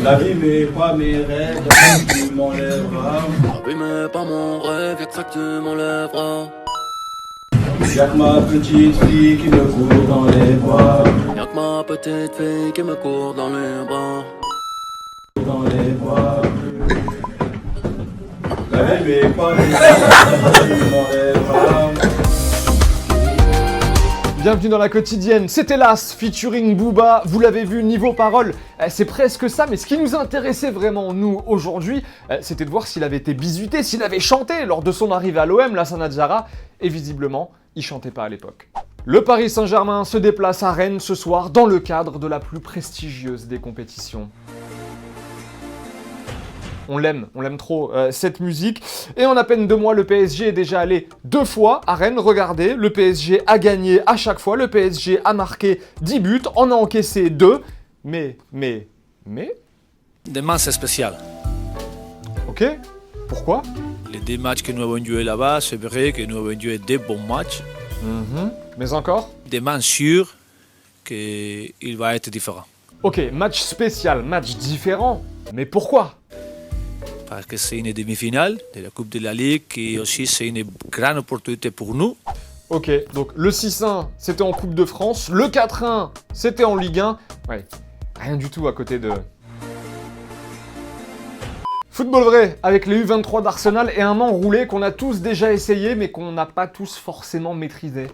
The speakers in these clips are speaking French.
N'abîmez pas mes rêves, tu m'enlèveras. N'abîmez pas mon rêve, y'a que ça que tu m'enlèveras. Y'a que ma petite fille qui me court dans les bras. Y'a que ma petite fille qui me court dans les bras. Dans les bras. N'abîmez pas mes rêves, tu m'enlèveras. Bienvenue dans la quotidienne, c'était Las featuring Booba, vous l'avez vu, niveau parole, c'est presque ça, mais ce qui nous intéressait vraiment, nous, aujourd'hui, c'était de voir s'il avait été bisuté, s'il avait chanté lors de son arrivée à l'OM, Lassana Diarra, et visiblement, il chantait pas à l'époque. Le Paris Saint-Germain se déplace à Rennes ce soir dans le cadre de la plus prestigieuse des compétitions. On l'aime trop, cette musique. Et en à peine 2 mois, le PSG est déjà allé 2 fois à Rennes. Regardez, le PSG a gagné à chaque fois. Le PSG a marqué 10 buts, en a encaissé 2. Mais... Demain, c'est spécial. Ok, pourquoi? Les 2 matchs que nous avons joués là-bas, c'est vrai que nous avons joué 2 bons matchs. Mais encore? Demain, sûr qu'il va être différent. Ok, match spécial, match différent. Mais pourquoi? Parce que c'est une demi-finale de la Coupe de la Ligue et aussi c'est une grande opportunité pour nous. Ok, donc le 6-1, c'était en Coupe de France. Le 4-1, c'était en Ligue 1. Ouais, rien du tout à côté de... Football vrai, avec les U23 d'Arsenal et un enroulé qu'on a tous déjà essayé, mais qu'on n'a pas tous forcément maîtrisé.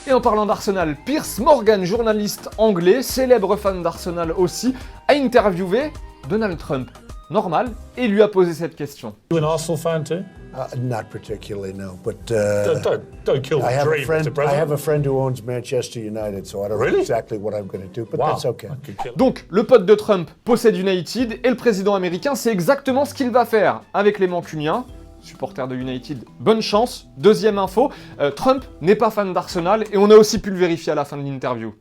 Et en parlant d'Arsenal, Piers Morgan, journaliste anglais, célèbre fan d'Arsenal aussi, a interviewé Donald Trump, normal, et lui a posé cette question. You an Arsenal fan too? Not particularly, no. But Don't kill the dream, Mr. I President. have a friend who owns Manchester United, so I don't know exactly what I'm going to do, but that's okay. I could kill him. Donc, le pote de Trump possède United et le président américain, c'est exactement ce qu'il va faire avec les Mancuniens. Supporter de United, bonne chance. Deuxième info, Trump n'est pas fan d'Arsenal et on a aussi pu le vérifier à la fin de l'interview.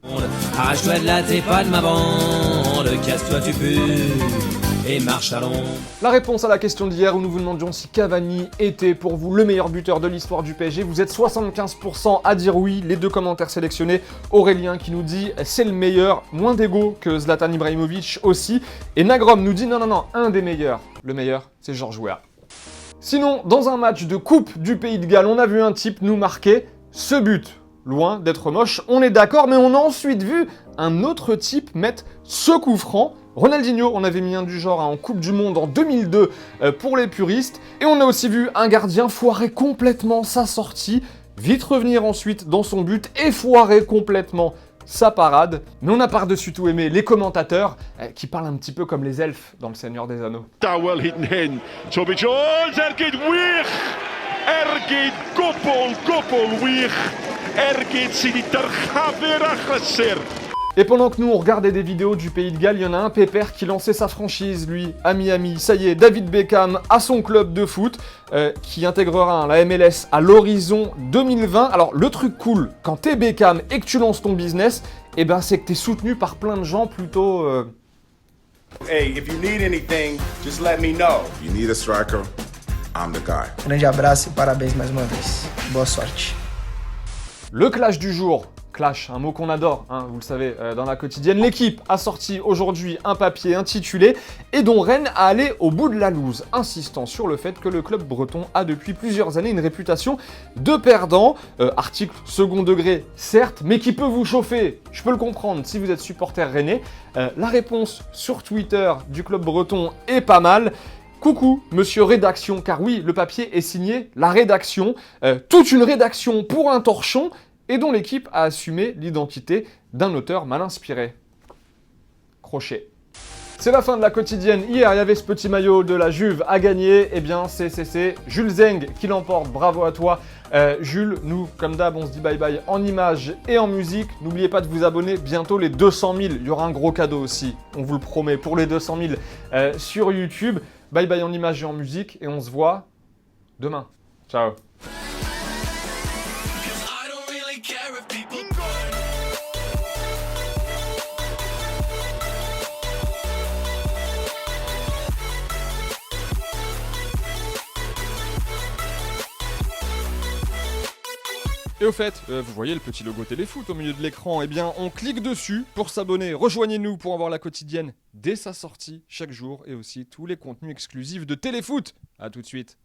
Arrache-toi de là, t'es pas de ma bande, casse-toi tu peux, et marche à l'ombre. La réponse à la question d'hier où nous vous demandions si Cavani était pour vous le meilleur buteur de l'histoire du PSG, vous êtes 75% à dire oui, les 2 commentaires sélectionnés. Aurélien qui nous dit c'est le meilleur, moins d'ego que Zlatan Ibrahimovic aussi. Et Nagrom nous dit non, un des meilleurs. Le meilleur, c'est Georges Weah. Sinon, dans un match de Coupe du Pays de Galles, on a vu un type nous marquer ce but. Loin d'être moche, on est d'accord, mais on a ensuite vu un autre type mettre ce coup franc. Ronaldinho, on avait mis un du genre en Coupe du Monde en 2002 pour les puristes. Et on a aussi vu un gardien foirer complètement sa sortie, vite revenir ensuite dans son but et foirer complètement sa parade. Mais on a par-dessus tout aimé les commentateurs qui parlent un petit peu comme les elfes dans Le Seigneur des Anneaux. Dawel hyd yn hyn. Toby Jones, ergyd wych! Ergyd gwbl wych! Ergyd sydd wedi dyrchafu'r achlysur. Et pendant que nous on regardait des vidéos du Pays de Galles, il y en a un pépère qui lançait sa franchise, lui, à Miami. Ça y est, David Beckham a son club de foot, qui intégrera la MLS à l'horizon 2020. Alors le truc cool, quand t'es Beckham et que tu lances ton business, eh ben c'est que t'es soutenu par plein de gens plutôt... Hey, if you need anything, just let me know. You need a striker, I'm the guy. Grande abraço e parabéns mais uma vez. Boa sorte. Le clash du jour. Clash, un mot qu'on adore, hein, vous le savez, dans la quotidienne. L'équipe a sorti aujourd'hui un papier intitulé « Et dont Rennes a allé au bout de la loose », insistant sur le fait que le club breton a depuis plusieurs années une réputation de perdant. Article second degré, certes, mais qui peut vous chauffer, je peux le comprendre si vous êtes supporter rennais. La réponse sur Twitter du club breton est pas mal. Coucou, monsieur rédaction, car oui, le papier est signé la rédaction. Toute une rédaction pour un torchon, et dont l'équipe a assumé l'identité d'un auteur mal inspiré. Crochet. C'est la fin de la quotidienne. Hier, il y avait ce petit maillot de la Juve à gagner. Eh bien, c'est Jules Zeng qui l'emporte. Bravo à toi, Jules. Nous, comme d'hab, on se dit bye bye en images et en musique. N'oubliez pas de vous abonner. Bientôt, les 200 000. Il y aura un gros cadeau aussi. On vous le promet pour les 200 000 sur YouTube. Bye bye en images et en musique. Et on se voit demain. Ciao. Et au fait, vous voyez le petit logo Téléfoot au milieu de l'écran, eh bien on clique dessus pour s'abonner. Rejoignez-nous pour avoir la quotidienne dès sa sortie chaque jour et aussi tous les contenus exclusifs de Téléfoot. A tout de suite.